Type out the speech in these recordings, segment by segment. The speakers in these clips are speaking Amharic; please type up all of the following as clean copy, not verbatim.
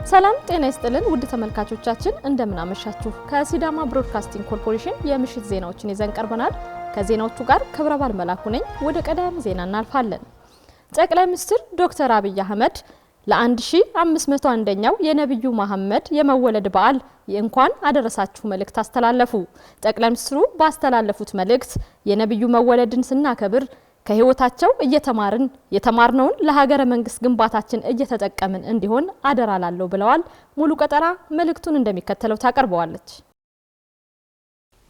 ሰላም ጤና ይስጥልን ውድ ተመልካቾቻችን እንደምን አመሻችሁ። ከሲዳማ ብሮድካስቲንግ ኮርፖሬሽን የምሽት ዜናዎችን ይዘን ቀርበናል። ከዜናዎቹ ጋር ክብረባል መላኩ ነኝ። ወደ ቀዳሚ ዜና እናልፋለን። ጠቅላይ ሚኒስትር ዶክተር አብይ አህመድ ለ1501ኛው የነብዩ መሐመድ የመወለድ በዓል እንኳን አደረሳችሁ መልእክት አስተላለፉ። ጠቅላይ ሚኒስትሩ ባስተላለፉት መልእክት የነብዩ መወለድን ስናከብር ከህይወታቸው እየተማርን የተማርነውን ለሀገረ መንግስት ግንባታችን እየተጠቀምን እንዲሆን አደራላለሁ ብለዋል። ሙሉ ቀጠራ መልእክቱን እንደሚከተለው ታቀርበዋለች።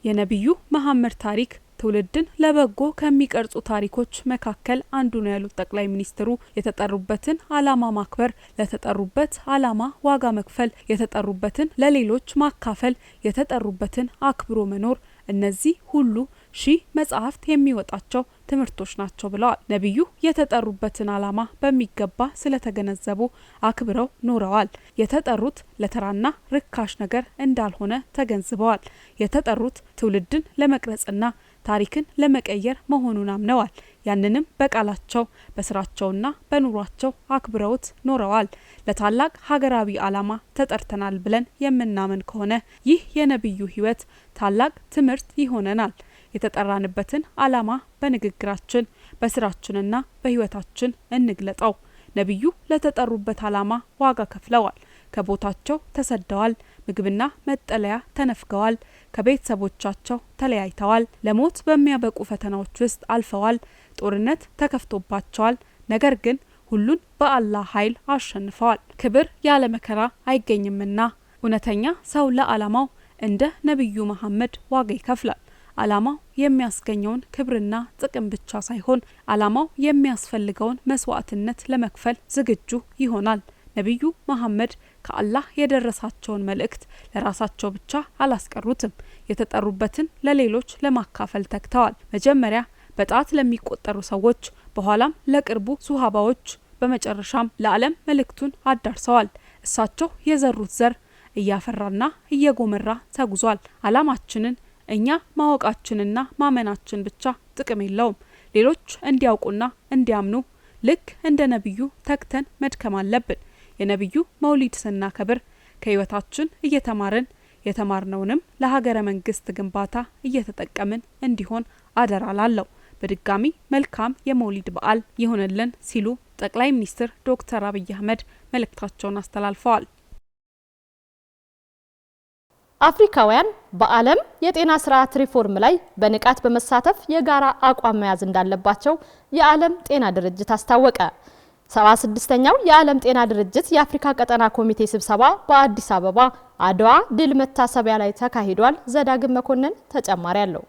የነብዩ መሐመድ ታሪክ ትውልድን ለበጎ ከሚቀርጹ ታሪኮች መካከል አንዱ ነው ያሉት ጠቅላይ ሚኒስትሩ የተጠሩበትን ዓላማ ማክበር፣ ለተጠሩበት ዓላማ ዋጋ መክፈል፣ የተጠሩበትን ለሌሎች ማካፈል፣ የተጠሩበትን አክብሮ መኖር እነዚህ ሁሉ ሺህ መጽሐፍት የሚወጣቸው ትምህርቶች ናቸው ብለዋል። ነብዩ የተጠሩበትን ዓላማ በሚገባ ስለተገነዘቡ አክብረው ኖረዋል። የተጠሩት ለተራና ርካሽ ነገር እንዳልሆነ ተገንዝበዋል። የተጠሩት ትውልድን ለመቅረጽና ታሪክን ለመቀየር መሆኑን አምነዋል። ያንንም በቃላቸው በስራቸውና በኑሯቸው አክብረውት ኖረዋል። ለታላቅ ሀገራዊ ዓላማ ተጠርተናል ብለን የምናምን ከሆነ ይህ የነብዩ ህይወት ታላቅ ትምህርት ይሆነናል። የተጠራንበትን ዓላማ በንግግራችን በስራችንና በህይወታችን እንግለጠው። ነብዩ ለተጠሩበት ዓላማ ዋጋ ከፍለዋል። ከቦታቸው ተሰደዋል። ምግብና መጠለያ ተነፍገዋል። ከቤተሰቦቻቸው ተለያይተዋል። ለሞት በሚያበቁ ፈተናዎች ውስጥ አልፈዋል። ጦርነት ተከፍቶባቸዋል። ነገር ግን ሁሉን በአላህ ኃይል አሸንፈዋል። ክብር ያለ መከራ አይገኝምና እውነተኛ ሰው ለዓላማው እንደ ነብዩ መሐመድ ዋጋ ይከፍላል። ዓላማው የሚያስገኘውን ክብርና ጥቅም ብቻ ሳይሆን ዓላማው የሚያስፈልገውን መስዋዕትነት ለመክፈል ዝግጁ ይሆናል። ነብዩ መሐመድ ከአላህ የደረሳቸውን መልእክት ለራሳቸው ብቻ አላስቀሩትም። የተጠሩበትን ለሌሎች ለማካፈል ተግተዋል። መጀመሪያ በጣት ለሚቆጠሩ ሰዎች፣ በኋላም ለቅርቡ ሱሐባዎች፣ በመጨረሻም ለዓለም መልእክቱን አዳርሰዋል። እሳቸው የዘሩት ዘር እያፈራና እየጎመራ ተጉዟል። ዓላማችንን እኛ ማወቃችንና ማመናችን ብቻ ጥቅም የለውም። ሌሎች እንዲያውቁና እንዲያምኑ ልክ እንደ ነብዩ ተግተን መድከም አለብን። የነብዩ መውሊድ ስናከብር ከህይወታችን እየተማርን የተማርነውንም ለሀገረ መንግስት ግንባታ እየተጠቀምን እንዲሆን አደራላለሁ። በድጋሚ መልካም የመውሊድ በዓል ይሁንልን ሲሉ ጠቅላይ ሚኒስትር ዶክተር አብይ አህመድ መልእክታቸውን አስተላልፈዋል። አፍሪካውያን በዓለም የጤና ስርዓት ሪፎርም ላይ በንቃት በመሳተፍ የጋራ አቋም መያዝ እንዳለባቸው የዓለም ጤና ድርጅት አስታወቀ። 76ኛው የዓለም ጤና ድርጅት የአፍሪካ ቀጠና ኮሚቴ ስብሰባ በአዲስ አበባ አድዋ ድል መታሰቢያ ላይ ተካሂዷል። ዘዳግም መኮንን ተጨማሪ አለው።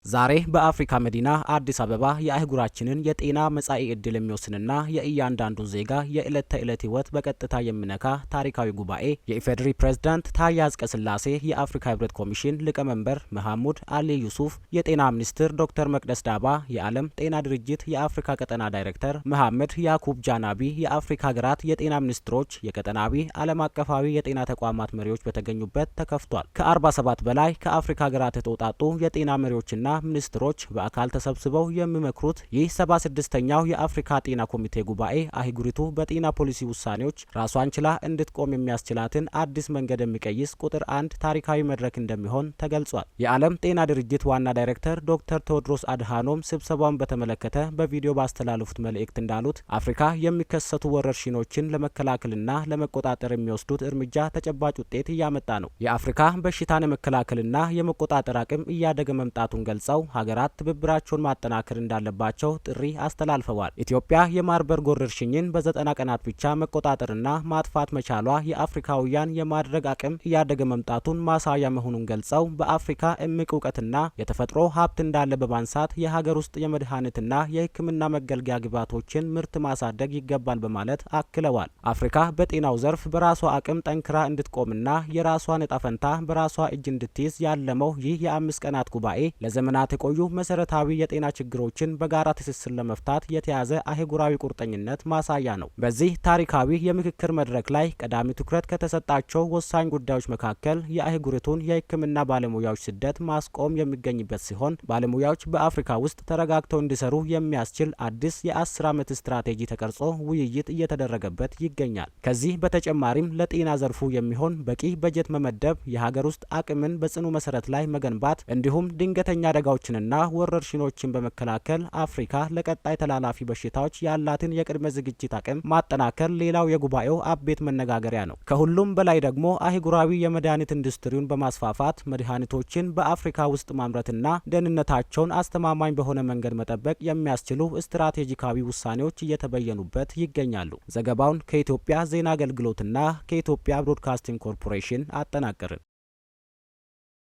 ዛሬ በአፍሪካ መዲና አዲስ አበባ የአህጉራችንን የጤና መጻኢ ዕድል የሚወስንና የእያንዳንዱን ዜጋ የዕለት ተዕለት ህይወት በቀጥታ የሚነካ ታሪካዊ ጉባኤ የኢፌዴሪ ፕሬዝዳንት ታዬ አጽቀሥላሴ፣ የአፍሪካ ህብረት ኮሚሽን ሊቀመንበር መሐሙድ አሊ ዩሱፍ፣ የጤና ሚኒስትር ዶክተር መቅደስ ዳባ፣ የዓለም ጤና ድርጅት የአፍሪካ ቀጠና ዳይሬክተር መሐመድ ያኩብ ጃናቢ፣ የአፍሪካ ሀገራት የጤና ሚኒስትሮች፣ የቀጠናዊ ዓለም አቀፋዊ የጤና ተቋማት መሪዎች በተገኙበት ተከፍቷል። ከ47 በላይ ከአፍሪካ ሀገራት የተውጣጡ የጤና መሪዎችና ሚኒስትሮች በአካል ተሰብስበው የሚመክሩት ይህ 76ኛው የአፍሪካ ጤና ኮሚቴ ጉባኤ አህጉሪቱ በጤና ፖሊሲ ውሳኔዎች ራሷን ችላ እንድትቆም የሚያስችላትን አዲስ መንገድ የሚቀይስ ቁጥር 1 ታሪካዊ መድረክ እንደሚሆን ተገልጿል። የዓለም ጤና ድርጅት ዋና ዳይሬክተር ዶክተር ቴዎድሮስ አድሃኖም ስብሰባውን በተመለከተ በቪዲዮ ባስተላለፉት መልእክት እንዳሉት አፍሪካ የሚከሰቱ ወረርሽኞችን ለመከላከልና ለመቆጣጠር የሚወስዱት እርምጃ ተጨባጭ ውጤት እያመጣ ነው። የአፍሪካ በሽታን የመከላከልና የመቆጣጠር አቅም እያደገ መምጣቱን ገልጸው ሀገራት ትብብራቸውን ማጠናከር እንዳለባቸው ጥሪ አስተላልፈዋል። ኢትዮጵያ የማርበርግ ወረርሽኝን በ90 ቀናት ብቻ መቆጣጠርና ማጥፋት መቻሏ የአፍሪካውያን የማድረግ አቅም እያደገ መምጣቱን ማሳያ መሆኑን ገልጸው በአፍሪካ እምቅ እውቀትና የተፈጥሮ ሀብት እንዳለ በማንሳት የሀገር ውስጥ የመድኃኒትና የሕክምና መገልገያ ግብዓቶችን ምርት ማሳደግ ይገባል በማለት አክለዋል። አፍሪካ በጤናው ዘርፍ በራሷ አቅም ጠንክራ እንድትቆምና የራሷን ዕጣ ፈንታ በራሷ እጅ እንድትይዝ ያለመው ይህ የ5 ቀናት ጉባኤ ለዘመናት ለዘመናት የቆዩ መሰረታዊ የጤና ችግሮችን በጋራ ትስስር ለመፍታት የተያዘ አህጉራዊ ቁርጠኝነት ማሳያ ነው። በዚህ ታሪካዊ የምክክር መድረክ ላይ ቀዳሚ ትኩረት ከተሰጣቸው ወሳኝ ጉዳዮች መካከል የአህጉሪቱን የሕክምና ባለሙያዎች ስደት ማስቆም የሚገኝበት ሲሆን ባለሙያዎች በአፍሪካ ውስጥ ተረጋግተው እንዲሰሩ የሚያስችል አዲስ የ10 ዓመት ስትራቴጂ ተቀርጾ ውይይት እየተደረገበት ይገኛል። ከዚህ በተጨማሪም ለጤና ዘርፉ የሚሆን በቂ በጀት መመደብ፣ የሀገር ውስጥ አቅምን በጽኑ መሰረት ላይ መገንባት እንዲሁም ድንገተኛ አደጋዎችንና ወረርሽኞችን በመከላከል አፍሪካ ለቀጣይ ተላላፊ በሽታዎች ያላትን የቅድመ ዝግጅት አቅም ማጠናከር ሌላው የጉባኤው አቤት መነጋገሪያ ነው። ከሁሉም በላይ ደግሞ አህጉራዊ የመድኃኒት ኢንዱስትሪውን በማስፋፋት መድኃኒቶችን በአፍሪካ ውስጥ ማምረትና ደህንነታቸውን አስተማማኝ በሆነ መንገድ መጠበቅ የሚያስችሉ ስትራቴጂካዊ ውሳኔዎች እየተበየኑበት ይገኛሉ። ዘገባውን ከኢትዮጵያ ዜና አገልግሎትና ከኢትዮጵያ ብሮድካስቲንግ ኮርፖሬሽን አጠናቀርን።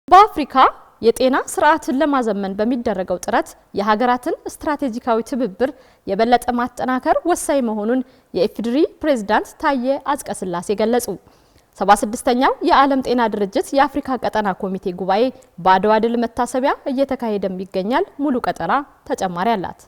በአፍሪካ የጤና ስርዓትን ለማዘመን በሚደረገው ጥረት የሀገራትን ስትራቴጂካዊ ትብብር የበለጠ ማጠናከር ወሳኝ መሆኑን የኢፌዴሪ ፕሬዝዳንት ታዬ አጽቀሥላሴ ገለጹ። 76ኛው የዓለም ጤና ድርጅት የአፍሪካ ቀጠና ኮሚቴ ጉባኤ በአድዋ ድል መታሰቢያ እየተካሄደም ይገኛል። ሙሉ ቀጠና ተጨማሪ አላት።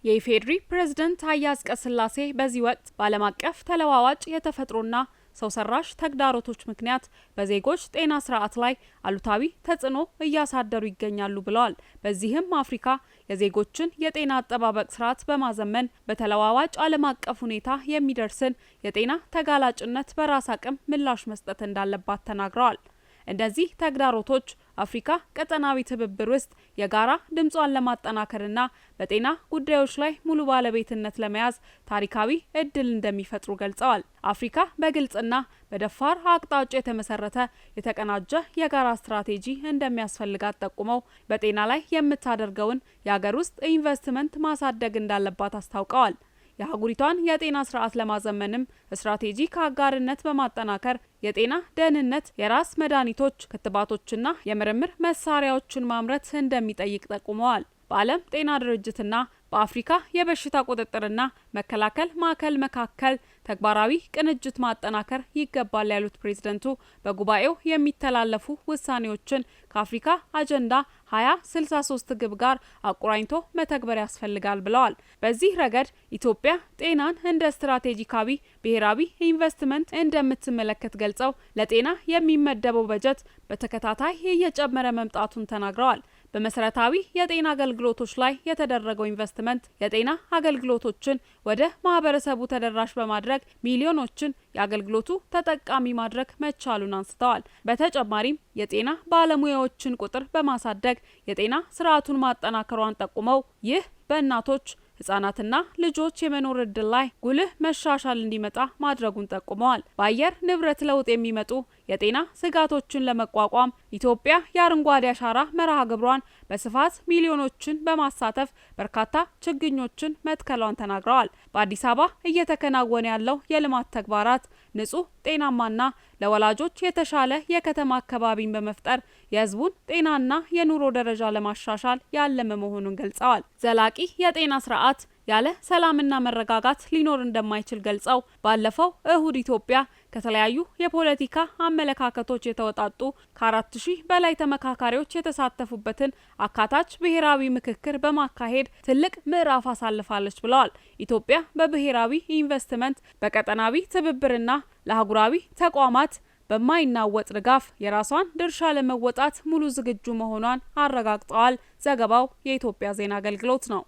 የኢፌዴሪ ፕሬዝዳንት ታዬ አጽቀሥላሴ በዚህ ወቅት በዓለም አቀፍ ተለዋዋጭ የተፈጥሮና ሰው ሰራሽ ተግዳሮቶች ምክንያት በዜጎች ጤና ስርዓት ላይ አሉታዊ ተጽዕኖ እያሳደሩ ይገኛሉ ብለዋል። በዚህም አፍሪካ የዜጎችን የጤና አጠባበቅ ስርዓት በማዘመን በተለዋዋጭ ዓለም አቀፍ ሁኔታ የሚደርስን የጤና ተጋላጭነት በራስ አቅም ምላሽ መስጠት እንዳለባት ተናግረዋል። እነዚህ ተግዳሮቶች አፍሪካ ቀጠናዊ ትብብር ውስጥ የጋራ ድምጿን ለማጠናከርና በጤና ጉዳዮች ላይ ሙሉ ባለቤትነት ለመያዝ ታሪካዊ እድል እንደሚፈጥሩ ገልጸዋል። አፍሪካ በግልጽና በደፋር አቅጣጫ የተመሰረተ የተቀናጀ የጋራ ስትራቴጂ እንደሚያስፈልጋት ጠቁመው በጤና ላይ የምታደርገውን የሀገር ውስጥ ኢንቨስትመንት ማሳደግ እንዳለባት አስታውቀዋል። የሀገሪቷን የጤና ስርዓት ለማዘመንም ስትራቴጂክ አጋርነት በማጠናከር የጤና ደህንነት፣ የራስ መድኃኒቶች፣ ክትባቶችና የምርምር መሳሪያዎችን ማምረት እንደሚጠይቅ ጠቁመዋል። በዓለም ጤና ድርጅትና በአፍሪካ የበሽታ ቁጥጥርና መከላከል ማዕከል መካከል ተግባራዊ ቅንጅት ማጠናከር ይገባል ያሉት ፕሬዝደንቱ በጉባኤው የሚተላለፉ ውሳኔዎችን ከአፍሪካ አጀንዳ 2063 ግብ ጋር አቆራኝቶ መተግበር ያስፈልጋል ብለዋል። በዚህ ረገድ ኢትዮጵያ ጤናን እንደ ስትራቴጂካዊ ብሔራዊ ኢንቨስትመንት እንደምትመለከት ገልጸው ለጤና የሚመደበው በጀት በተከታታይ እየጨመረ መምጣቱን ተናግረዋል። በመሰረታዊ የጤና አገልግሎቶች ላይ የተደረገው ኢንቨስትመንት የጤና አገልግሎቶችን ወደ ማህበረሰቡ ተደራሽ በማድረግ ሚሊዮኖችን የአገልግሎቱ ተጠቃሚ ማድረግ መቻሉን አንስተዋል። በተጨማሪም የጤና ባለሙያዎችን ቁጥር በማሳደግ የጤና ስርዓቱን ማጠናከሯን ጠቁመው ይህ በእናቶች ህጻናትና ልጆች የመኖር እድል ላይ ጉልህ መሻሻል እንዲመጣ ማድረጉን ጠቁመዋል። በአየር ንብረት ለውጥ የሚመጡ የጤና ስጋቶችን ለመቋቋም ኢትዮጵያ የአረንጓዴ አሻራ መርሃ ግብሯን በስፋት ሚሊዮኖችን በማሳተፍ በርካታ ችግኞችን መትከሏን ተናግረዋል። በአዲስ አበባ እየተከናወነ ያለው የልማት ተግባራት ንጹህ፣ ጤናማና ለወላጆች የተሻለ የከተማ አካባቢን በመፍጠር የህዝቡን ጤናና የኑሮ ደረጃ ለማሻሻል ያለመ መሆኑን ገልጸዋል። ዘላቂ የጤና ስርዓት ያለ ሰላምና መረጋጋት ሊኖር እንደማይችል ገልጸው ባለፈው እሁድ ኢትዮጵያ ከተለያዩ የፖለቲካ አመለካከቶች የተወጣጡ ከ4000 በላይ ተመካካሪዎች የተሳተፉበትን አካታች ብሔራዊ ምክክር በማካሄድ ትልቅ ምዕራፍ አሳልፋለች ብለዋል። ኢትዮጵያ በብሔራዊ ኢንቨስትመንት፣ በቀጠናዊ ትብብርና ለአህጉራዊ ተቋማት በማይናወጥ ድጋፍ የራሷን ድርሻ ለመወጣት ሙሉ ዝግጁ መሆኗን አረጋግጠዋል። ዘገባው የኢትዮጵያ ዜና አገልግሎት ነው።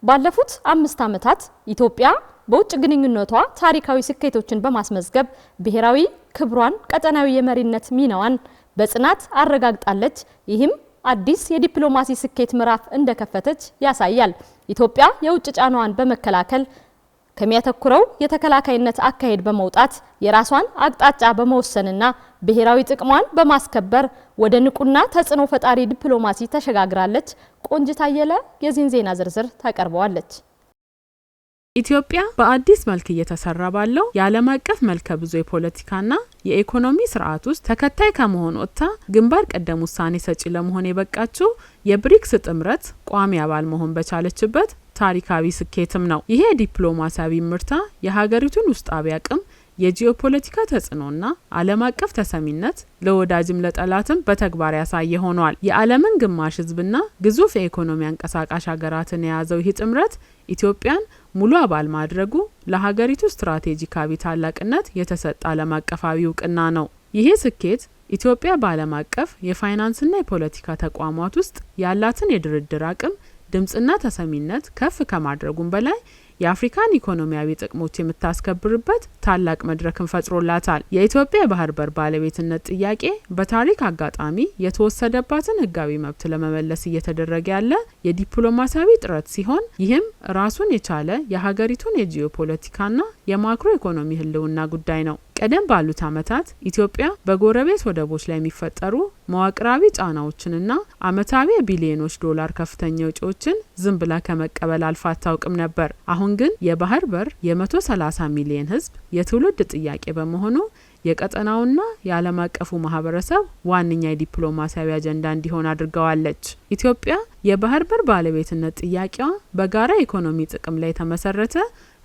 ባለፉት 5 ዓመታት ኢትዮጵያ በውጭ ግንኙነቷ ታሪካዊ ስኬቶችን በማስመዝገብ ብሔራዊ ክብሯን፣ ቀጠናዊ የመሪነት ሚናዋን በጽናት አረጋግጣለች። ይህም አዲስ የዲፕሎማሲ ስኬት ምዕራፍ እንደከፈተች ያሳያል። ኢትዮጵያ የውጭ ጫናዋን በመከላከል ከሚያተኩረው የተከላካይነት አካሄድ በመውጣት የራሷን አቅጣጫ በመወሰንና ብሔራዊ ጥቅሟን በማስከበር ወደ ንቁና ተጽዕኖ ፈጣሪ ዲፕሎማሲ ተሸጋግራለች። ቆንጅት አየለ የዚህን ዜና ዝርዝር ታቀርበዋለች። ኢትዮጵያ በአዲስ መልክ እየተሰራ ባለው የዓለም አቀፍ መልከ ብዙ የፖለቲካና የኢኮኖሚ ስርዓት ውስጥ ተከታይ ከመሆን ወጥታ ግንባር ቀደም ውሳኔ ሰጪ ለመሆን የበቃችው የብሪክስ ጥምረት ቋሚ አባል መሆን በቻለችበት ታሪካዊ ስኬትም ነው። ይሄ ዲፕሎማሲያዊ ምርታ የሀገሪቱን ውስጣዊ አቅም የጂኦፖለቲካ ተጽዕኖና ዓለም አቀፍ ተሰሚነት ለወዳጅም ለጠላትም በተግባር ያሳየ ሆኗል። የዓለምን ግማሽ ህዝብና ግዙፍ የኢኮኖሚ አንቀሳቃሽ ሀገራትን የያዘው ይህ ጥምረት ኢትዮጵያን ሙሉ አባል ማድረጉ ለሀገሪቱ ስትራቴጂካዊ ታላቅነት የተሰጠ ዓለም አቀፋዊ እውቅና ነው። ይሄ ስኬት ኢትዮጵያ በዓለም አቀፍ የፋይናንስና የፖለቲካ ተቋማት ውስጥ ያላትን የድርድር አቅም ድምጽና ተሰሚነት ከፍ ከማድረጉም በላይ የአፍሪካን ኢኮኖሚያዊ ጥቅሞች የምታስከብርበት ታላቅ መድረክን ፈጥሮላታል። የኢትዮጵያ የባህር በር ባለቤትነት ጥያቄ በታሪክ አጋጣሚ የተወሰደባትን ህጋዊ መብት ለመመለስ እየተደረገ ያለ የዲፕሎማሲያዊ ጥረት ሲሆን ይህም ራሱን የቻለ የሀገሪቱን የጂኦፖለቲካና የማክሮ ኢኮኖሚ ህልውና ጉዳይ ነው። ቀደም ባሉት ዓመታት ኢትዮጵያ በጎረቤት ወደቦች ላይ የሚፈጠሩ መዋቅራዊ ጫናዎችንና አመታዊ የቢሊዮኖች ዶላር ከፍተኛ ወጪዎችን ዝም ብላ ከመቀበል አልፋ አታውቅም ነበር። አሁን ግን የባህር በር የ130 ሚሊዮን ህዝብ የትውልድ ጥያቄ በመሆኑ የቀጠናውና የዓለም አቀፉ ማህበረሰብ ዋነኛ የዲፕሎማሲያዊ አጀንዳ እንዲሆን አድርገዋለች። ኢትዮጵያ የባህር በር ባለቤትነት ጥያቄዋ በጋራ ኢኮኖሚ ጥቅም ላይ የተመሰረተ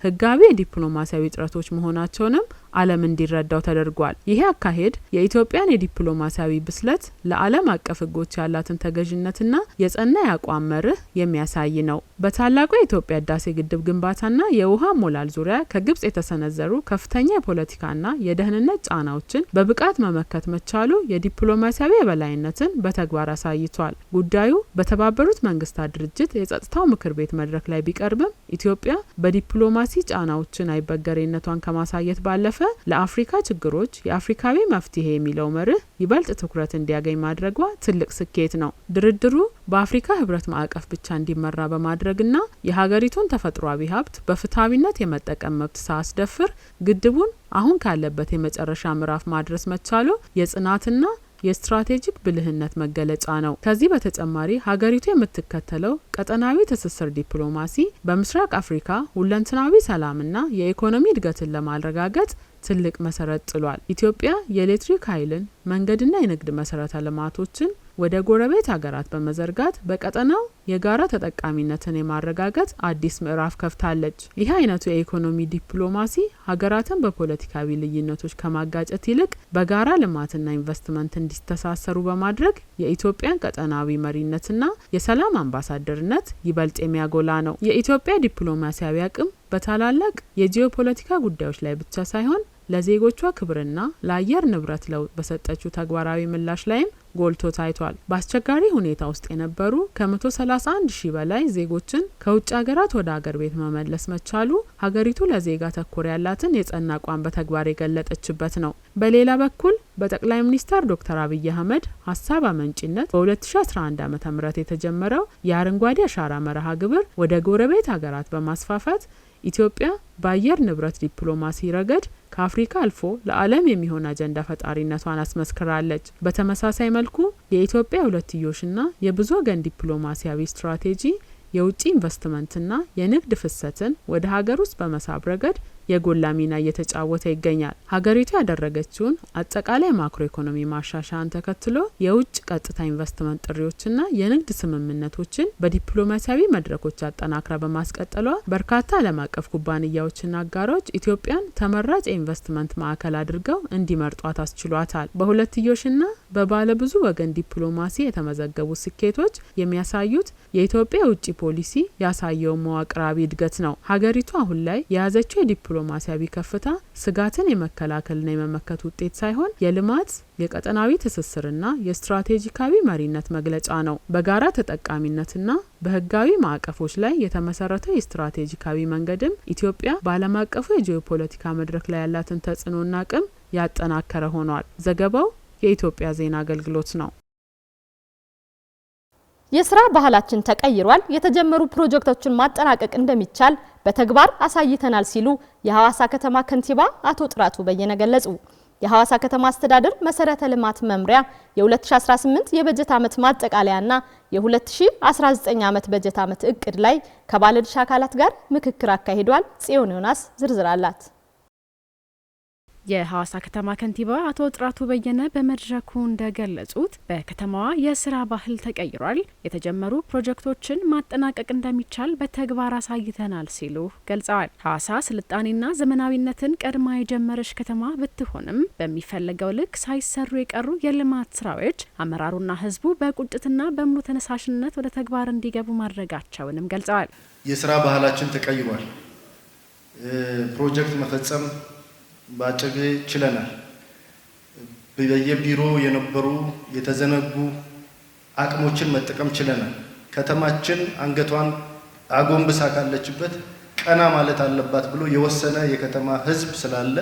ህጋዊ የዲፕሎማሲያዊ ጥረቶች መሆናቸውንም ዓለም እንዲረዳው ተደርጓል። ይሄ አካሄድ የኢትዮጵያን የዲፕሎማሲያዊ ብስለት ለዓለም አቀፍ ህጎች ያላትን ተገዥነትና የጸና የአቋም መርህ የሚያሳይ ነው። በታላቁ የኢትዮጵያ ህዳሴ ግድብ ግንባታና የውሃ ሞላል ዙሪያ ከግብጽ የተሰነዘሩ ከፍተኛ የፖለቲካና የደህንነት ጫናዎችን በብቃት መመከት መቻሉ የዲፕሎማሲያዊ የበላይነትን በተግባር አሳይቷል። ጉዳዩ በተባበሩት መንግስታት ድርጅት የጸጥታው ምክር ቤት መድረክ ላይ ቢቀርብም ኢትዮጵያ በዲፕሎማሲ ጫናዎችን አይበገሬነቷን ከማሳየት ባለፈ ለአፍሪካ ችግሮች የአፍሪካዊ መፍትሄ የሚለው መርህ ይበልጥ ትኩረት እንዲያገኝ ማድረጓ ትልቅ ስኬት ነው። ድርድሩ በአፍሪካ ህብረት ማዕቀፍ ብቻ እንዲመራ በማድረግና የሀገሪቱን ተፈጥሯዊ ሀብት በፍትሃዊነት የመጠቀም መብት ሳያስደፍር ግድቡን አሁን ካለበት የመጨረሻ ምዕራፍ ማድረስ መቻሉ የጽናትና የስትራቴጂክ ብልህነት መገለጫ ነው። ከዚህ በተጨማሪ ሀገሪቱ የምትከተለው ቀጠናዊ ትስስር ዲፕሎማሲ በምስራቅ አፍሪካ ሁለንተናዊ ሰላምና የኢኮኖሚ እድገትን ለማረጋገጥ ትልቅ መሰረት ጥሏል። ኢትዮጵያ የኤሌክትሪክ ኃይልን፣ መንገድና የንግድ መሰረተ ልማቶችን ወደ ጎረቤት ሀገራት በመዘርጋት በቀጠናው የጋራ ተጠቃሚነትን የማረጋገጥ አዲስ ምዕራፍ ከፍታለች። ይህ አይነቱ የኢኮኖሚ ዲፕሎማሲ ሀገራትን በፖለቲካዊ ልዩነቶች ከማጋጨት ይልቅ በጋራ ልማትና ኢንቨስትመንት እንዲተሳሰሩ በማድረግ የኢትዮጵያን ቀጠናዊ መሪነትና የሰላም አምባሳደርነት ይበልጥ የሚያጎላ ነው። የኢትዮጵያ ዲፕሎማሲያዊ አቅም በታላላቅ የጂኦፖለቲካ ጉዳዮች ላይ ብቻ ሳይሆን ለዜጎቿ ክብርና ለአየር ንብረት ለውጥ በሰጠችው ተግባራዊ ምላሽ ላይም ጎልቶ ታይቷል። በአስቸጋሪ ሁኔታ ውስጥ የነበሩ ከ131 ሺህ በላይ ዜጎችን ከውጭ ሀገራት ወደ ሀገር ቤት መመለስ መቻሉ ሀገሪቱ ለዜጋ ተኮር ያላትን የጸና አቋም በተግባር የገለጠችበት ነው። በሌላ በኩል በጠቅላይ ሚኒስትር ዶክተር አብይ አህመድ ሀሳብ አመንጭነት በ2011 ዓ.ም የተጀመረው የአረንጓዴ አሻራ መርሃ ግብር ወደ ጎረቤት ሀገራት በማስፋፋት ኢትዮጵያ በአየር ንብረት ዲፕሎማሲ ረገድ ከአፍሪካ አልፎ ለዓለም የሚሆን አጀንዳ ፈጣሪነቷን አስመስክራለች። በተመሳሳይ መልኩ የኢትዮጵያ ሁለትዮሽና የብዙ ወገን ዲፕሎማሲያዊ ስትራቴጂ የውጭ ኢንቨስትመንትና የንግድ ፍሰትን ወደ ሀገር ውስጥ በመሳብ ረገድ የጎላ ሚና እየተጫወተ ይገኛል። ሀገሪቱ ያደረገችውን አጠቃላይ ማክሮ ኢኮኖሚ ማሻሻያን ተከትሎ የውጭ ቀጥታ ኢንቨስትመንት ጥሪዎችና የንግድ ስምምነቶችን በዲፕሎማሲያዊ መድረኮች አጠናክራ በማስቀጠሏ በርካታ ዓለም አቀፍ ኩባንያዎችና አጋሮች ኢትዮጵያን ተመራጭ የኢንቨስትመንት ማዕከል አድርገው እንዲመርጧት አስችሏታል። በሁለትዮሽና በባለብዙ ወገን ዲፕሎማሲ የተመዘገቡ ስኬቶች የሚያሳዩት የኢትዮጵያ የውጭ ፖሊሲ ያሳየው መዋቅራዊ እድገት ነው። ሀገሪቱ አሁን ላይ የያዘችው የዲፕሎማሲያዊ ከፍታ ስጋትን የመከላከልና የመመከት ውጤት ሳይሆን የልማት የቀጠናዊ ትስስርና የስትራቴጂካዊ መሪነት መግለጫ ነው። በጋራ ተጠቃሚነትና በህጋዊ ማዕቀፎች ላይ የተመሰረተ የስትራቴጂካዊ መንገድም ኢትዮጵያ በዓለም አቀፉ የጂኦፖለቲካ መድረክ ላይ ያላትን ተጽዕኖና አቅም ያጠናከረ ሆኗል። ዘገባው የኢትዮጵያ ዜና አገልግሎት ነው። የስራ ባህላችን ተቀይሯል፣ የተጀመሩ ፕሮጀክቶችን ማጠናቀቅ እንደሚቻል በተግባር አሳይተናል ሲሉ የሐዋሳ ከተማ ከንቲባ አቶ ጥራቱ በየነ ገለጹ። የሐዋሳ ከተማ አስተዳደር መሰረተ ልማት መምሪያ የ2018 የበጀት ዓመት ማጠቃለያና የ2019 ዓመት በጀት ዓመት እቅድ ላይ ከባለድርሻ አካላት ጋር ምክክር አካሂዷል። ጽዮን ዮናስ ዝርዝር አላት። የሐዋሳ ከተማ ከንቲባ አቶ ጥራቱ በየነ በመድረኩ እንደገለጹት በከተማዋ የስራ ባህል ተቀይሯል፣ የተጀመሩ ፕሮጀክቶችን ማጠናቀቅ እንደሚቻል በተግባር አሳይተናል ሲሉ ገልጸዋል። ሐዋሳ ስልጣኔና ዘመናዊነትን ቀድማ የጀመረች ከተማ ብትሆንም በሚፈለገው ልክ ሳይሰሩ የቀሩ የልማት ስራዎች አመራሩና ህዝቡ በቁጭትና በሙሉ ተነሳሽነት ወደ ተግባር እንዲገቡ ማድረጋቸውንም ገልጸዋል። የስራ ባህላችን ተቀይሯል። ፕሮጀክት መፈጸም በአጭር ጊዜ ችለናል። በየቢሮ የነበሩ የተዘነጉ አቅሞችን መጠቀም ችለናል። ከተማችን አንገቷን አጎንብሳ ካለችበት ቀና ማለት አለባት ብሎ የወሰነ የከተማ ህዝብ ስላለ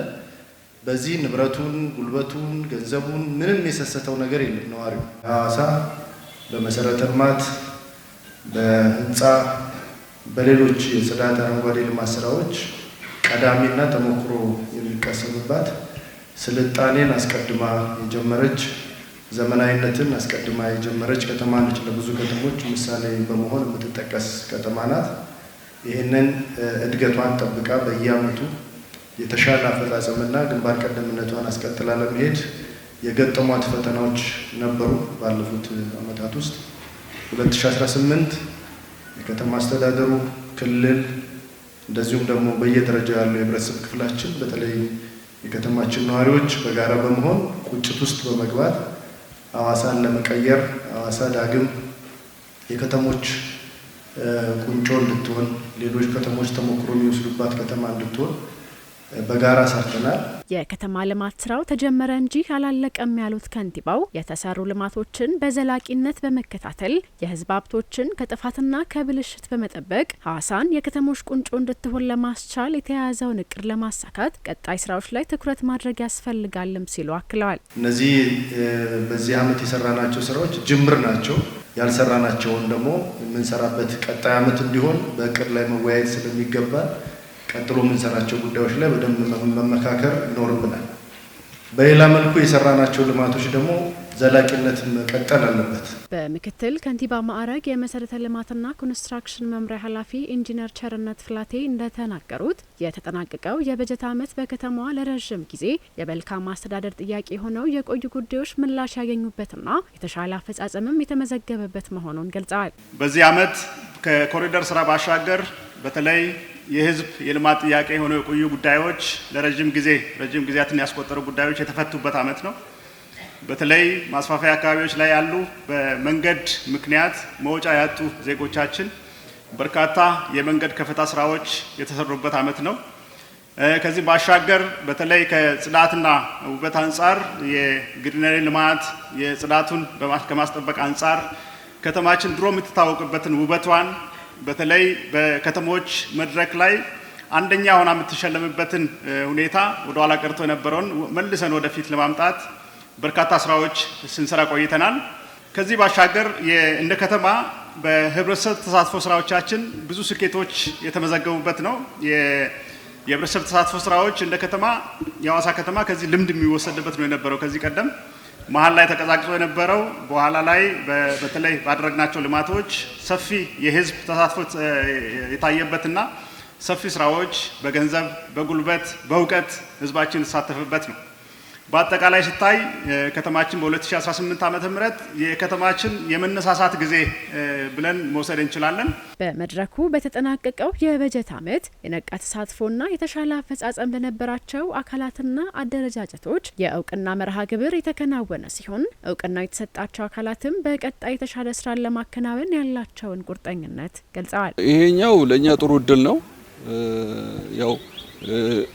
በዚህ ንብረቱን፣ ጉልበቱን፣ ገንዘቡን ምንም የሰሰተው ነገር የለም። ነዋሪው ሐዋሳ በመሰረተ ልማት፣ በህንፃ፣ በሌሎች የጽዳት አረንጓዴ ልማት ስራዎች ቀዳሚና ተሞክሮ የሚቀሰምባት ስልጣኔን አስቀድማ የጀመረች ዘመናዊነትን አስቀድማ የጀመረች ከተማ ነች። ለብዙ ከተሞች ምሳሌ በመሆን የምትጠቀስ ከተማ ናት። ይህንን እድገቷን ጠብቃ በየዓመቱ የተሻለ አፈጻጸምና ግንባር ቀደምነቷን አስቀጥላ ለመሄድ የገጠሟት ፈተናዎች ነበሩ። ባለፉት ዓመታት ውስጥ 2018 የከተማ አስተዳደሩ ክልል እንደዚሁም ደግሞ በየደረጃው ያለው የህብረተሰብ ክፍላችን በተለይ የከተማችን ነዋሪዎች በጋራ በመሆን ቁጭት ውስጥ በመግባት ሐዋሳን ለመቀየር ሐዋሳ ዳግም የከተሞች ቁንጮ እንድትሆን ሌሎች ከተሞች ተሞክሮ የሚወስዱባት ከተማ እንድትሆን በጋራ ሰርተናል። የከተማ ልማት ስራው ተጀመረ እንጂ አላለቀም ያሉት ከንቲባው የተሰሩ ልማቶችን በዘላቂነት በመከታተል የህዝብ ሀብቶችን ከጥፋትና ከብልሽት በመጠበቅ ሐዋሳን የከተሞች ቁንጮ እንድትሆን ለማስቻል የተያያዘውን እቅድ ለማሳካት ቀጣይ ስራዎች ላይ ትኩረት ማድረግ ያስፈልጋልም ሲሉ አክለዋል። እነዚህ በዚህ ዓመት የሰራናቸው ስራዎች ጅምር ናቸው። ያልሰራናቸውን ደግሞ የምንሰራበት ቀጣይ ዓመት እንዲሆን በእቅድ ላይ መወያየት ስለሚገባ ቀጥሎ የምንሰራቸው ጉዳዮች ላይ በደንብ መመካከር ይኖርብናል። በሌላ መልኩ የሰራናቸው ልማቶች ደግሞ ዘላቂነት መቀጠል አለበት። በምክትል ከንቲባ ማዕረግ የመሰረተ ልማትና ኮንስትራክሽን መምሪያ ኃላፊ ኢንጂነር ቸርነት ፍላቴ እንደተናገሩት የተጠናቀቀው የበጀት ዓመት በከተማዋ ለረዥም ጊዜ የመልካም አስተዳደር ጥያቄ ሆነው የቆዩ ጉዳዮች ምላሽ ያገኙበትና የተሻለ አፈጻጸምም የተመዘገበበት መሆኑን ገልጸዋል። በዚህ ዓመት ከኮሪደር ስራ ባሻገር በተለይ የህዝብ የልማት ጥያቄ ሆነው የቆዩ ጉዳዮች ረጅም ጊዜያትን ያስቆጠሩ ጉዳዮች የተፈቱበት ዓመት ነው። በተለይ ማስፋፊያ አካባቢዎች ላይ ያሉ በመንገድ ምክንያት መውጫ ያጡ ዜጎቻችን በርካታ የመንገድ ከፍታ ስራዎች የተሰሩበት ዓመት ነው። ከዚህ ባሻገር በተለይ ከጽዳትና ውበት አንጻር የግሪነሪ ልማት የጽዳቱን ከማስጠበቅ አንጻር ከተማችን ድሮ የምትታወቅበትን ውበቷን በተለይ በከተሞች መድረክ ላይ አንደኛ ሆና የምትሸለምበትን ሁኔታ ወደ ኋላ ቀርቶ የነበረውን መልሰን ወደፊት ለማምጣት በርካታ ስራዎች ስንሰራ ቆይተናል። ከዚህ ባሻገር እንደ ከተማ በህብረተሰብ ተሳትፎ ስራዎቻችን ብዙ ስኬቶች የተመዘገቡበት ነው። የህብረተሰብ ተሳትፎ ስራዎች እንደ ከተማ የሐዋሳ ከተማ ከዚህ ልምድ የሚወሰድበት ነው የነበረው። ከዚህ ቀደም መሀል ላይ ተቀዛቅዞ የነበረው በኋላ ላይ በተለይ ባደረግናቸው ልማቶች ሰፊ የህዝብ ተሳትፎ የታየበትና ሰፊ ስራዎች በገንዘብ፣ በጉልበት፣ በእውቀት ህዝባችን የተሳተፈበት ነው። በአጠቃላይ ሲታይ ከተማችን በ2018 ዓመተ ምህረት የከተማችን የመነሳሳት ጊዜ ብለን መውሰድ እንችላለን። በመድረኩ በተጠናቀቀው የበጀት ዓመት የነቃ ተሳትፎና የተሻለ አፈጻጸም ለነበራቸው አካላትና አደረጃጀቶች የእውቅና መርሃ ግብር የተከናወነ ሲሆን እውቅናው የተሰጣቸው አካላትም በቀጣይ የተሻለ ስራን ለማከናወን ያላቸውን ቁርጠኝነት ገልጸዋል። ይሄኛው ለእኛ ጥሩ እድል ነው። ያው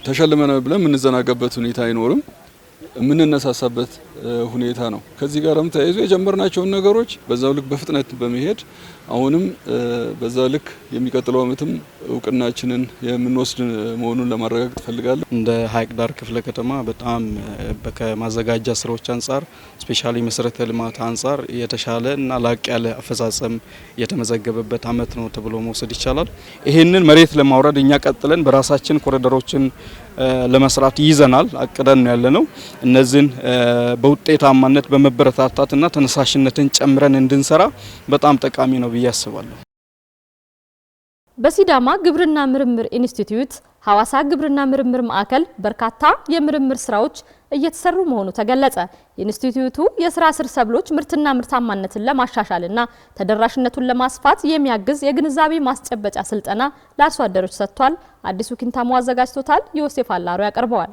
ተሸልመን ብለን የምንዘናጋበት ሁኔታ አይኖርም። የምንነሳሳበት ሁኔታ ነው። ከዚህ ጋርም ተያይዞ የጀመርናቸውን ነገሮች በዛው ልክ በፍጥነት በመሄድ አሁንም በዛው ልክ የሚቀጥለው ዓመትም እውቅናችንን የምንወስድ መሆኑን ለማረጋገጥ ፈልጋለሁ። እንደ ሀይቅ ዳር ክፍለ ከተማ በጣም ከማዘጋጃ ስራዎች አንጻር ስፔሻሊ መሰረተ ልማት አንጻር የተሻለ እና ላቅ ያለ አፈጻጸም የተመዘገበበት ዓመት ነው ተብሎ መውሰድ ይቻላል። ይሄንን መሬት ለማውረድ እኛ ቀጥለን በራሳችን ኮሪደሮችን ለመስራት ይዘናል፣ አቅደን ነው ያለነው። እነዚህን በውጤታማነት በመበረታታትና ተነሳሽነትን ጨምረን እንድንሰራ በጣም ጠቃሚ ነው ብዬ አስባለሁ። በሲዳማ ግብርና ምርምር ኢንስቲትዩት ሐዋሳ ግብርና ምርምር ማዕከል በርካታ የምርምር ስራዎች እየተሰሩ መሆኑ ተገለጸ። ኢንስቲትዩቱ የስራ ስር ሰብሎች ምርትና ምርታማነትን ለማሻሻልና ተደራሽነቱን ለማስፋት የሚያግዝ የግንዛቤ ማስጨበጫ ስልጠና ለአርሶ አደሮች ሰጥቷል። አዲሱ ኪንታሞ አዘጋጅቶታል። ዮሴፍ አላሩ ያቀርበዋል።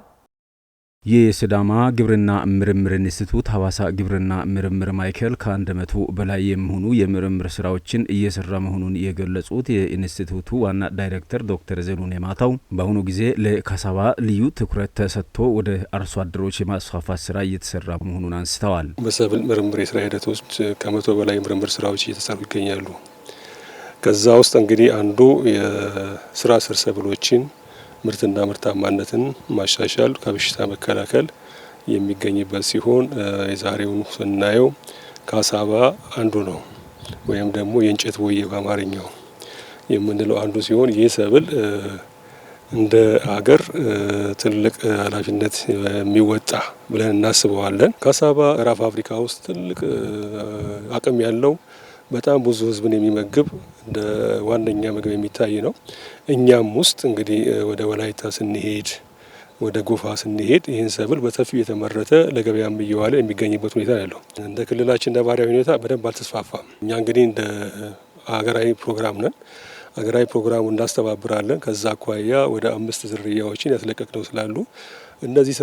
የሲዳማ ግብርና ምርምር ኢንስቲትዩት ሐዋሳ ግብርና ምርምር ማዕከል ከ100 በላይ የሚሆኑ የምርምር ስራዎችን እየሰራ መሆኑን የገለጹት የኢንስቲትዩቱ ዋና ዳይሬክተር ዶክተር ዘኑኔ ማታው በአሁኑ ጊዜ ለካሳባ ልዩ ትኩረት ተሰጥቶ ወደ አርሶ አደሮች የማስፋፋት ስራ እየተሰራ መሆኑን አንስተዋል። በሰብል ምርምር የስራ ሂደቶች ከ100 በላይ ምርምር ስራዎች እየተሰሩ ይገኛሉ። ከዛ ውስጥ እንግዲህ አንዱ የስራ ስር ሰብሎችን ምርትና ምርታማነትን ማሻሻል ከበሽታ መከላከል የሚገኝበት ሲሆን የዛሬውን ስናየው ካሳባ አንዱ ነው ወይም ደግሞ የእንጨት ቦዬ በአማርኛው የምንለው አንዱ ሲሆን ይህ ሰብል እንደ ሀገር ትልቅ ኃላፊነት የሚወጣ ብለን እናስበዋለን። ካሳባ ራፍ አፍሪካ ውስጥ ትልቅ አቅም ያለው በጣም ብዙ ህዝብን የሚመግብ እንደ ዋነኛ ምግብ የሚታይ ነው። እኛም ውስጥ እንግዲህ ወደ ወላይታ ስንሄድ ወደ ጎፋ ስንሄድ ይህን ሰብል በሰፊው የተመረተ ለገበያም እየዋለ የሚገኝበት ሁኔታ ያለው እንደ ክልላችን ነባራዊ ሁኔታ በደንብ አልተስፋፋም። እኛ እንግዲህ እንደ ሀገራዊ ፕሮግራም ነን። ሀገራዊ ፕሮግራሙ እናስተባብራለን። ከዛ አኳያ ወደ 5 ዝርያዎችን ያስለቀቅነው ስላሉ እነዚህ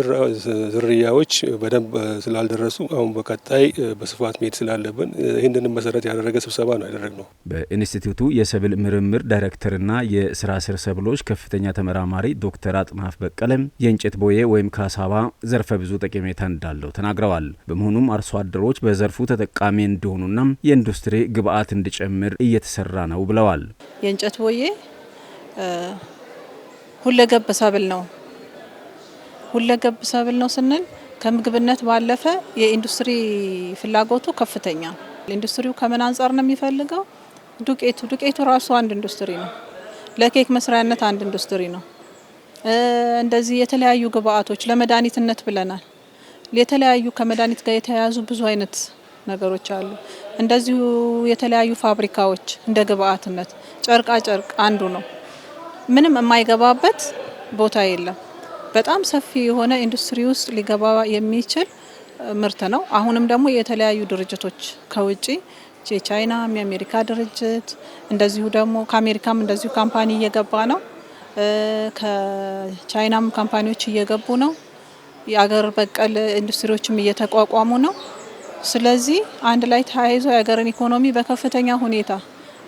ዝርያዎች በደንብ ስላልደረሱ አሁን በቀጣይ በስፋት መሄድ ስላለብን ይህንንም መሰረት ያደረገ ስብሰባ ነው ያደረግነው። በኢንስቲትዩቱ የሰብል ምርምር ዳይሬክተርና የስራ ስር ሰብሎች ከፍተኛ ተመራማሪ ዶክተር አጥናፍ በቀለም የእንጨት ቦዬ ወይም ካሳባ ዘርፈ ብዙ ጠቀሜታ እንዳለው ተናግረዋል። በመሆኑም አርሶ አደሮች በዘርፉ ተጠቃሚ እንዲሆኑና የኢንዱስትሪ ግብአት እንዲጨምር እየተሰራ ነው ብለዋል። የእንጨት ቦዬ ሁለገብ ሰብል ነው። ሁለገብ ሰብል ነው ስንል ከምግብነት ባለፈ የኢንዱስትሪ ፍላጎቱ ከፍተኛ። ኢንዱስትሪው ከምን አንጻር ነው የሚፈልገው? ዱቄቱ ራሱ አንድ ኢንዱስትሪ ነው። ለኬክ መስሪያነት አንድ ኢንዱስትሪ ነው። እንደዚህ የተለያዩ ግብአቶች ለመድኃኒትነት ብለናል። የተለያዩ ከመድኃኒት ጋር የተያያዙ ብዙ አይነት ነገሮች አሉ። እንደዚሁ የተለያዩ ፋብሪካዎች እንደ ግብአትነት ጨርቃ ጨርቅ አንዱ ነው። ምንም የማይገባበት ቦታ የለም። በጣም ሰፊ የሆነ ኢንዱስትሪ ውስጥ ሊገባ የሚችል ምርት ነው። አሁንም ደግሞ የተለያዩ ድርጅቶች ከውጪ የቻይና የአሜሪካ ድርጅት እንደዚሁ ደግሞ ከአሜሪካም እንደዚሁ ካምፓኒ እየገባ ነው። ከቻይናም ካምፓኒዎች እየገቡ ነው። የአገር በቀል ኢንዱስትሪዎችም እየተቋቋሙ ነው። ስለዚህ አንድ ላይ ተያይዞ የሀገርን ኢኮኖሚ በከፍተኛ ሁኔታ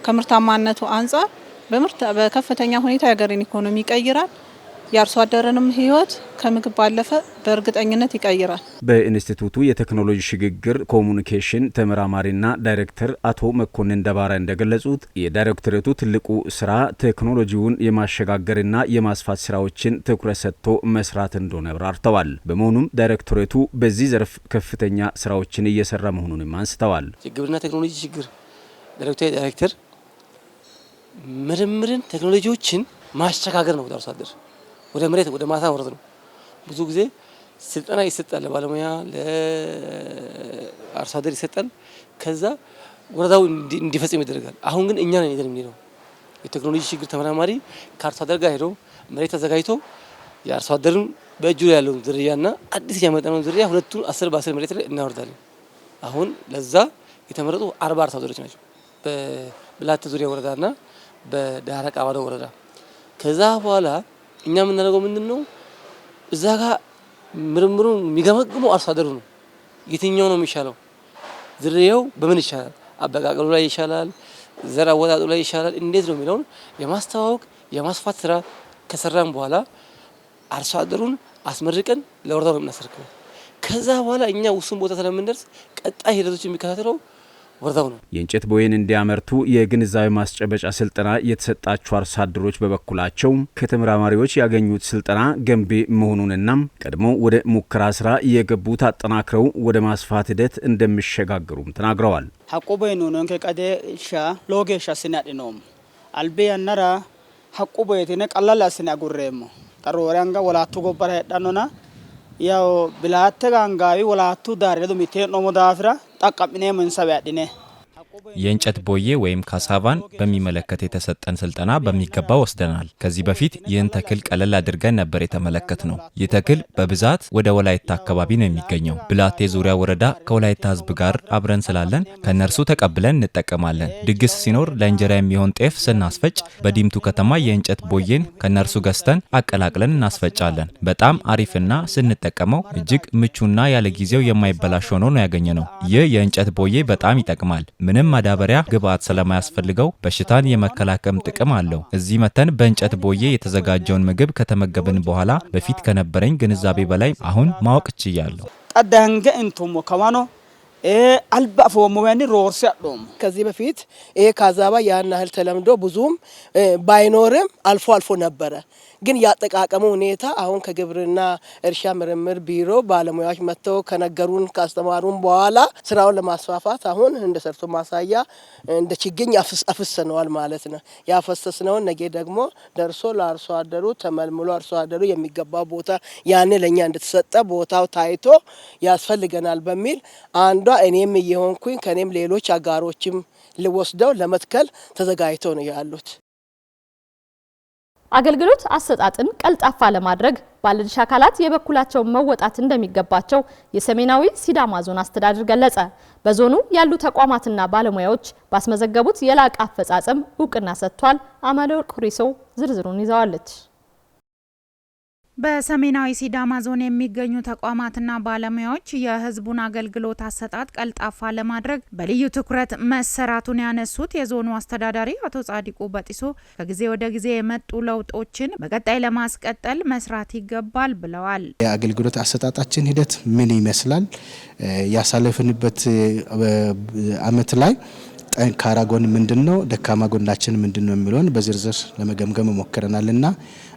ከምርታማነቱ አንጻር በከፍተኛ ሁኔታ የሀገርን ኢኮኖሚ ይቀይራል። የአርሶ አደረንም ህይወት ከምግብ ባለፈ በእርግጠኝነት ይቀይራል። በኢንስቲትዩቱ የቴክኖሎጂ ሽግግር ኮሙኒኬሽን ተመራማሪና ዳይሬክተር አቶ መኮንን ደባራ እንደገለጹት የዳይሬክተሬቱ ትልቁ ስራ ቴክኖሎጂውን የማሸጋገርና የማስፋት ስራዎችን ትኩረት ሰጥቶ መስራት እንደሆነ አብራርተዋል። በመሆኑም ዳይሬክተሬቱ በዚህ ዘርፍ ከፍተኛ ስራዎችን እየሰራ መሆኑንም አንስተዋል። የግብርና ቴክኖሎጂ ሽግግር ዳይሬክተር ምርምርን ቴክኖሎጂዎችን ማሸጋገር ነው። አርሶ አደር ወደ መሬት ወደ ማሳ ወረድ ነው። ብዙ ጊዜ ስልጠና ይሰጣል፣ ለባለሙያ ለአርሶ አደር ይሰጣል። ከዛ ወረዳው እንዲፈጽም ይደረጋል። አሁን ግን እኛ ነን የምንለው የቴክኖሎጂ ሽግግር ተመራማሪ ከአርሶ አደር ጋር ሄዶ መሬት ተዘጋጅቶ የአርሶ አደርን በእጁ ላይ ያለውን ዝርያና አዲስ ያመጣነውን ዝርያ ሁለቱን 10 በ10 መሬት ላይ እናወርዳለን። አሁን ለዛ የተመረጡ 40 አርሶ አደሮች ናቸው በብላቴ ዙሪያ ወረዳና በዳረቃ ባዶ ወረዳ። ከዛ በኋላ እኛ የምናደርገው ምንድነው? እዛ ጋር ምርምሩን የሚገመግመው አርሶ አደሩ ነው። የትኛው ነው የሚሻለው? ዝርያው በምን ይሻላል? አበቃቀሉ ላይ ይሻላል? ዘር አወጣጡ ላይ ይሻላል? እንዴት ነው የሚለውን የማስተዋወቅ የማስፋት ስራ ከሰራን በኋላ አርሶ አደሩን አስመርቀን ለወረዳው ነው የምናስረክበው። ከዛ በኋላ እኛ ውሱን ቦታ ስለምንደርስ ቀጣይ ሂደቶች የሚከታተለው ወረዳው ነው። የእንጨት ቦዬን እንዲያመርቱ የግንዛቤ ማስጨበጫ ስልጠና የተሰጣቸው አርሶ አደሮች በበኩላቸው ከተመራማሪዎች ያገኙት ስልጠና ገንቢ መሆኑንና ቀድሞ ወደ ሙከራ ስራ የገቡት አጠናክረው ወደ ማስፋት ሂደት እንደሚሸጋገሩም ተናግረዋል። ሐቆ ቦዬን ነው ከቀደሻ ሎጌሻ ሲናድነው አልቤ ያነራ ሐቆ ቦዬቴነ ቀላል አስናጉረም ጠሮራንጋ ወላቱ ጎበራ ያዳኖና ያው ብላተ ጋንጋዊ ወላቱ ዳረዱ ሚቴ ነው ሞዳፍራ ጠቀምኔ መንሰብ ያድነ የእንጨት ቦዬ ወይም ካሳቫን በሚመለከት የተሰጠን ስልጠና በሚገባ ወስደናል። ከዚህ በፊት ይህን ተክል ቀለል አድርገን ነበር የተመለከትነው። ይህ ተክል በብዛት ወደ ወላይታ አካባቢ ነው የሚገኘው። ብላቴ ዙሪያ ወረዳ ከወላይታ ህዝብ ጋር አብረን ስላለን ከነርሱ ተቀብለን እንጠቀማለን። ድግስ ሲኖር ለእንጀራ የሚሆን ጤፍ ስናስፈጭ በዲምቱ ከተማ የእንጨት ቦዬን ከነርሱ ገዝተን አቀላቅለን እናስፈጫለን። በጣም አሪፍና ስንጠቀመው እጅግ ምቹና ያለ ጊዜው የማይበላሽ ሆኖ ነው ያገኘነው። ይህ የእንጨት ቦዬ በጣም ይጠቅማል። ምንም ማዳበሪያ ግብአት ስለማያስፈልገው በሽታን የመከላከል ጥቅም አለው። እዚህ መተን በእንጨት ቦዬ የተዘጋጀውን ምግብ ከተመገብን በኋላ በፊት ከነበረኝ ግንዛቤ በላይ አሁን ማወቅ ችያለሁ። ጠዳንገ እንቱሞ ከማኖ አልባ ፎሞያኒ ሮርሲ አዶም ከዚህ በፊት ካዛባ ያን ያህል ተለምዶ ብዙም ባይኖርም አልፎ አልፎ ነበረ። ግን ያጠቃቀሙ ሁኔታ አሁን ከግብርና እርሻ ምርምር ቢሮ ባለሙያዎች መጥተው ከነገሩን ካስተማሩን በኋላ ስራውን ለማስፋፋት አሁን እንደ ሰርቶ ማሳያ እንደ ችግኝ አፍሰነዋል ማለት ነው። ያፈሰስነውን ነገ ደግሞ ደርሶ ለአርሶ አደሩ ተመልምሎ አርሶ አደሩ የሚገባ ቦታ ያን ለኛ እንድትሰጠ ቦታው ታይቶ ያስፈልገናል በሚል አንዷ እኔም እየሆንኩኝ ከኔም ሌሎች አጋሮችም ልወስደው ለመትከል ተዘጋጅተው ነው ያሉት። አገልግሎት አሰጣጥን ቀልጣፋ ለማድረግ ባለድርሻ አካላት የበኩላቸውን መወጣት እንደሚገባቸው የሰሜናዊ ሲዳማ ዞን አስተዳደር ገለጸ። በዞኑ ያሉ ተቋማትና ባለሙያዎች ባስመዘገቡት የላቀ አፈጻጸም እውቅና ሰጥቷል። አማኑኤል ኩሪሶ ዝርዝሩን ይዛዋለች። በሰሜናዊ ሲዳማ ዞን የሚገኙ ተቋማትና ባለሙያዎች የህዝቡን አገልግሎት አሰጣጥ ቀልጣፋ ለማድረግ በልዩ ትኩረት መሰራቱን ያነሱት የዞኑ አስተዳዳሪ አቶ ጻዲቁ በጢሶ ከጊዜ ወደ ጊዜ የመጡ ለውጦችን በቀጣይ ለማስቀጠል መስራት ይገባል ብለዋል። የአገልግሎት አሰጣጣችን ሂደት ምን ይመስላል፣ ያሳለፍንበት አመት ላይ ጠንካራ ጎን ምንድነው፣ ደካማ ጎናችን ምንድነው የሚለውን በዝርዝር ለመገምገም ሞክረናልና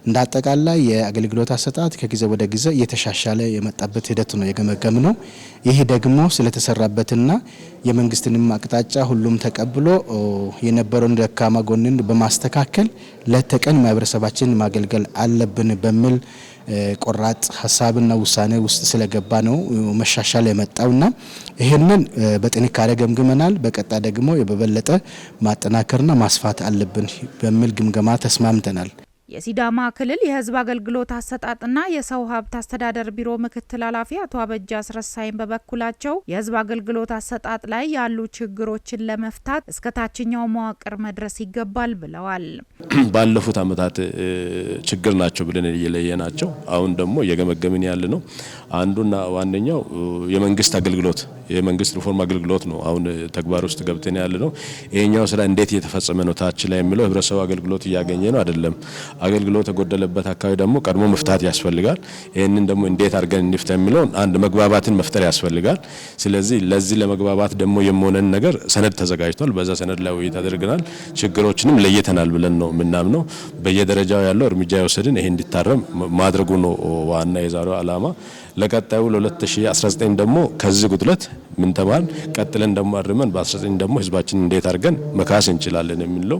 እንደ አጠቃላይ የአገልግሎት አሰጣጥ ከጊዜ ወደ ጊዜ እየተሻሻለ የመጣበት ሂደት ነው የገመገም ነው። ይህ ደግሞ ስለተሰራበትና የመንግስትንም አቅጣጫ ሁሉም ተቀብሎ የነበረውን ደካማ ጎንን በማስተካከል ለተቀን ማህበረሰባችን ማገልገል አለብን በሚል ቆራጥ ሀሳብና ውሳኔ ውስጥ ስለገባ ነው መሻሻል የመጣውና ይሄንን በጥንካሬ ገምግመናል። በቀጣይ ደግሞ የበለጠ ማጠናከርና ማስፋት አለብን በሚል ግምገማ ተስማምተናል። የሲዳማ ክልል የህዝብ አገልግሎት አሰጣጥና የሰው ሀብት አስተዳደር ቢሮ ምክትል ኃላፊ አቶ አበጃ አስረሳይን በበኩላቸው የህዝብ አገልግሎት አሰጣጥ ላይ ያሉ ችግሮችን ለመፍታት እስከ ታችኛው መዋቅር መድረስ ይገባል ብለዋል። ባለፉት አመታት ችግር ናቸው ብለን የለየናቸው አሁን ደግሞ እየገመገምን ያለ ነው። አንዱና ዋነኛው የመንግስት አገልግሎት የመንግስት ሪፎርም አገልግሎት ነው። አሁን ተግባር ውስጥ ገብተን ያለ ነው። ይሄኛው ስራ እንዴት እየተፈጸመ ነው ታች ላይ የሚለው ህብረተሰቡ አገልግሎት እያገኘ ነው አይደለም። አገልግሎት ተጎደለበት አካባቢ ደግሞ ቀድሞ መፍታት ያስፈልጋል። ይሄንን ደግሞ እንዴት አድርገን እንፍታ የሚለው አንድ መግባባትን መፍጠር ያስፈልጋል። ስለዚህ ለዚህ ለመግባባት ደግሞ የሞነን ነገር ሰነድ ተዘጋጅቷል። በዛ ሰነድ ላይ ውይይት አድርገናል። ችግሮችንም ለየተናል ብለን ነው ምናምነው። በየደረጃው ያለው እርምጃ የወሰድን ይሄ እንዲታረም ማድረጉ ነው ዋና የዛሬው ዓላማ። ለቀጣዩ ለ2019 ደግሞ ከዚህ ጉድለት ምን ተባል ቀጥለን ደግሞ አርመን በ19 ደግሞ ህዝባችን እንዴት አድርገን መካስ እንችላለን የሚለው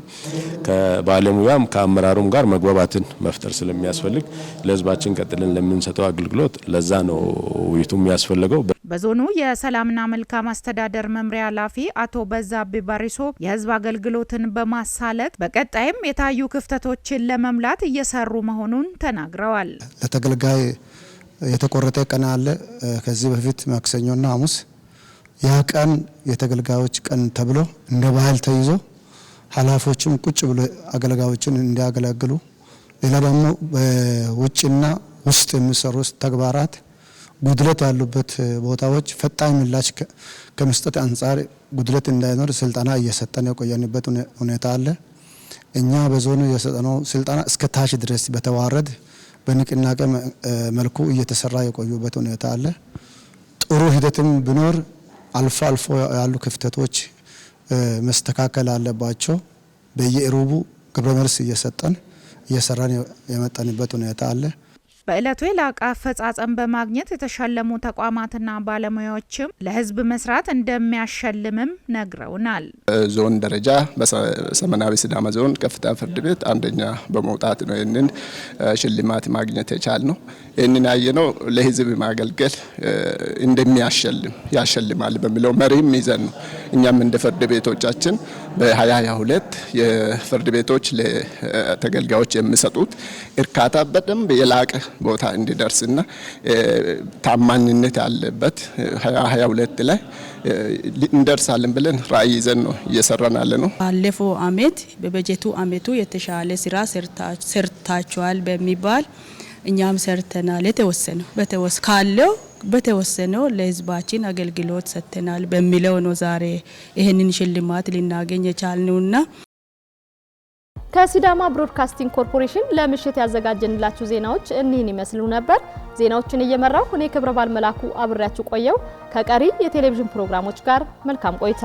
ከባለሙያም ከአመራሩም ጋር መግባባትን መፍጠር ስለሚያስፈልግ ለህዝባችን ቀጥለን ለምንሰጠው አገልግሎት ለዛ ነው ውይይቱ የሚያስፈልገው። በዞኑ የሰላምና መልካም አስተዳደር መምሪያ ኃላፊ አቶ በዛብህ ባሪሶ የህዝብ አገልግሎትን በማሳለጥ በቀጣይም የታዩ ክፍተቶችን ለመምላት እየሰሩ መሆኑን ተናግረዋል። ለተገልጋይ የተቆረጠ ቀን አለ። ከዚህ በፊት ማክሰኞና ሐሙስ ያ ቀን የተገልጋዮች ቀን ተብሎ እንደ ባህል ተይዞ ኃላፊዎችም ቁጭ ብሎ አገልጋዮችን እንዲያገለግሉ፣ ሌላ ደግሞ በውጭና ውስጥ የሚሰሩ ተግባራት ጉድለት ያሉበት ቦታዎች ፈጣን ምላሽ ከመስጠት አንጻር ጉድለት እንዳይኖር ስልጠና እየሰጠን የቆየንበት ሁኔታ አለ። እኛ በዞኑ የሰጠነው ስልጠና እስከ ታች ድረስ በተዋረድ በንቅናቄ መልኩ እየተሰራ የቆዩበት ሁኔታ አለ። ጥሩ ሂደትም ቢኖር አልፎ አልፎ ያሉ ክፍተቶች መስተካከል አለባቸው። በየሩቡ ግብረ መልስ እየሰጠን እየሰራን የመጣንበት ሁኔታ አለ። በዕለቱ የላቀ አፈጻጸም በማግኘት የተሸለሙ ተቋማትና ባለሙያዎችም ለህዝብ መስራት እንደሚያሸልምም ነግረውናል። ዞን ደረጃ በሰሜናዊ ሲዳማ ዞን ከፍተኛ ፍርድ ቤት አንደኛ በመውጣት ነው ይህንን ሽልማት ማግኘት የቻልነው። ይህንን ያየነው ለህዝብ ማገልገል እንደሚያሸልም ያሸልማል በሚለው መሪም ይዘን ነው። እኛም እንደ ፍርድ ቤቶቻችን በ2022 የፍርድ ቤቶች ለተገልጋዮች የሚሰጡት እርካታ በደንብ የላቀ ቦታ እንዲደርስና ታማኝነት ያለበት 2022 ላይ እንደርሳለን ብለን ራዕይ ይዘን ነው እየሰራን ያለ ነው። ባለፈው አመት በበጀቱ አመቱ የተሻለ ስራ ሰርታችኋል በሚባል እኛም ሰርተናል። በተወሰነው ለህዝባችን አገልግሎት ሰጥተናል በሚለው ነው ዛሬ ይሄንን ሽልማት ልናገኝ የቻልነውና ከሲዳማ ብሮድካስቲንግ ኮርፖሬሽን ለምሽት ያዘጋጀንላችሁ ዜናዎች እኒህን ይመስሉ ነበር። ዜናዎችን እየመራው እኔ ክብረባል መላኩ አብሬያችሁ ቆየው። ከቀሪ የቴሌቪዥን ፕሮግራሞች ጋር መልካም ቆይታ።